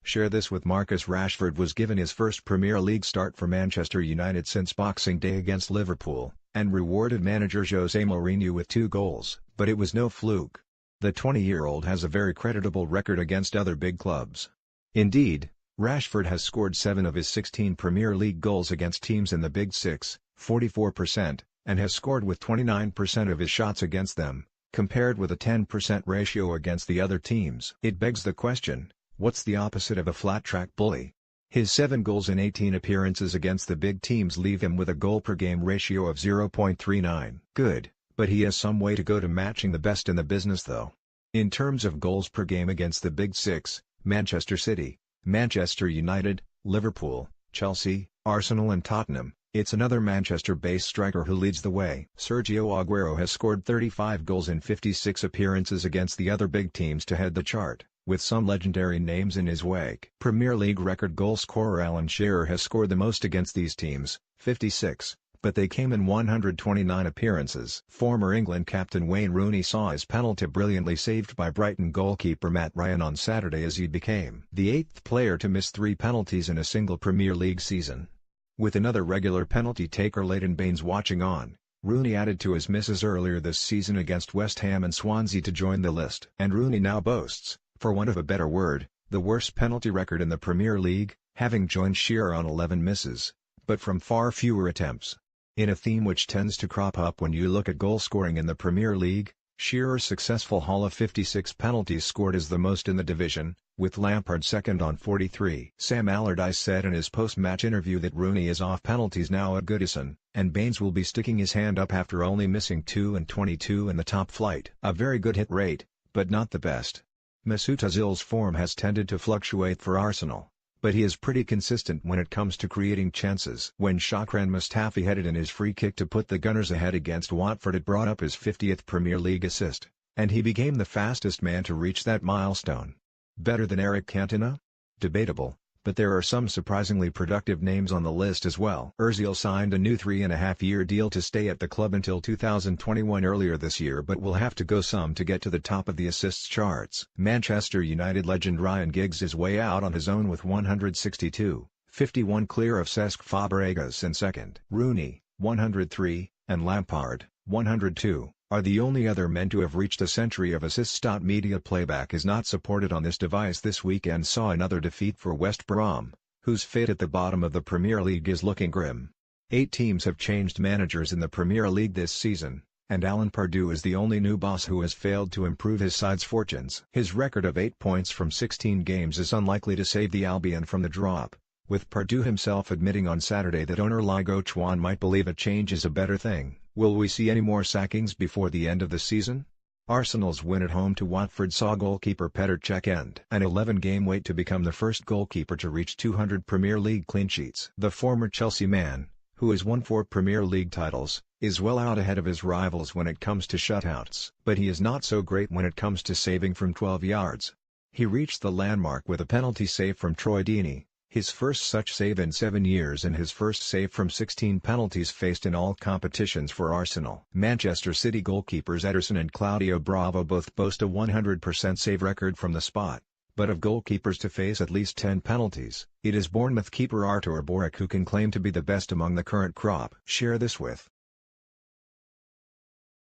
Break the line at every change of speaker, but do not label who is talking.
Share this with Marcus Rashford was given his first Premier League start for Manchester United since Boxing Day against Liverpool, and rewarded manager Jose Mourinho with 2 goals, but it was no fluke. The 20-year-old has a very creditable record against other big clubs. Indeed, Rashford has scored 7 of his 16 Premier League goals against teams in the Big Six, 44%, and has scored with 29% of his shots against them, compared with a 10% ratio against the other teams. It begs the question, what's the opposite of a flat-track bully? His 7 goals in 18 appearances against the big teams leave him with a goal-per-game ratio of 0.39. Good, but he has some way to go to matching the best in the business though. In terms of goals per game against the Big Six, Manchester City, Manchester United, Liverpool, Chelsea, Arsenal and Tottenham, it's another Manchester-based striker who leads the way. Sergio Aguero has scored 35 goals in 56 appearances against the other big teams to head the chart, with some legendary names in his wake. Premier League record goal scorer Alan Shearer has scored the most against these teams, 56, but they came in 129 appearances. Former England captain Wayne Rooney saw his penalty brilliantly saved by Brighton goalkeeper Matt Ryan on Saturday as he became the 8th player to miss 3 penalties in a single Premier League season. With another regular penalty taker Leighton Baines watching on, Rooney added to his misses earlier this season against West Ham and Swansea to join the list. And Rooney now boasts, for want of a better word, the worst penalty record in the Premier League, having joined Shearer on 11 misses, but from far fewer attempts. In a theme which tends to crop up when you look at goal scoring in the Premier League, Shearer's successful haul of 56 penalties scored is the most in the division, with Lampard second on 43. Sam Allardyce said in his post-match interview that Rooney is off penalties now at Goodison, and Baines will be sticking his hand up after only missing 2 and 22 in the top flight. A very good hit rate, but not the best. Mesut Ozil's form has tended to fluctuate for Arsenal, but he is pretty consistent when it comes to creating chances. When Shakran Mustafi headed in his free kick to put the Gunners ahead against Watford, it brought up his 50th Premier League assist, and he became the fastest man to reach that milestone. Better than Eric Cantona? Debatable, but there are some surprisingly productive names on the list as well. Ozil signed a new 3.5-year deal to stay at the club until 2021 earlier this year, but will have to go some to get to the top of the assists charts. Manchester United legend Ryan Giggs is way out on his own with 162, 51 clear of Cesc Fabregas in second. Rooney, 103, and Lampard, 102, are the only other men to have reached a century of assists. Media playback is not supported on this device. This weekend saw another defeat for West Brom, whose fate at the bottom of the Premier League is looking grim. 8 teams have changed managers in the Premier League this season, and Alan Pardew is the only new boss who has failed to improve his side's fortunes. His record of 8 points from 16 games is unlikely to save the Albion from the drop, with Pardew himself admitting on Saturday that owner Ligo Chuan might believe a change is a better thing. Will we see any more sackings before the end of the season? Arsenal's win at home to Watford saw goalkeeper Petr Cech end an 11-game wait to become the first goalkeeper to reach 200 Premier League clean sheets. The former Chelsea man, who has won 4 Premier League titles, is well out ahead of his rivals when it comes to shutouts. But he is not so great when it comes to saving from 12 yards. He reached the landmark with a penalty save from Troy Deeney, his first such save in 7 years and his first save from 16 penalties faced in all competitions for Arsenal. Manchester City goalkeepers Ederson and Claudio Bravo both boast a 100% save record from the spot, but of goalkeepers to face at least 10 penalties, it is Bournemouth keeper Artur Boruc who can claim to be the best among the current crop. Share this with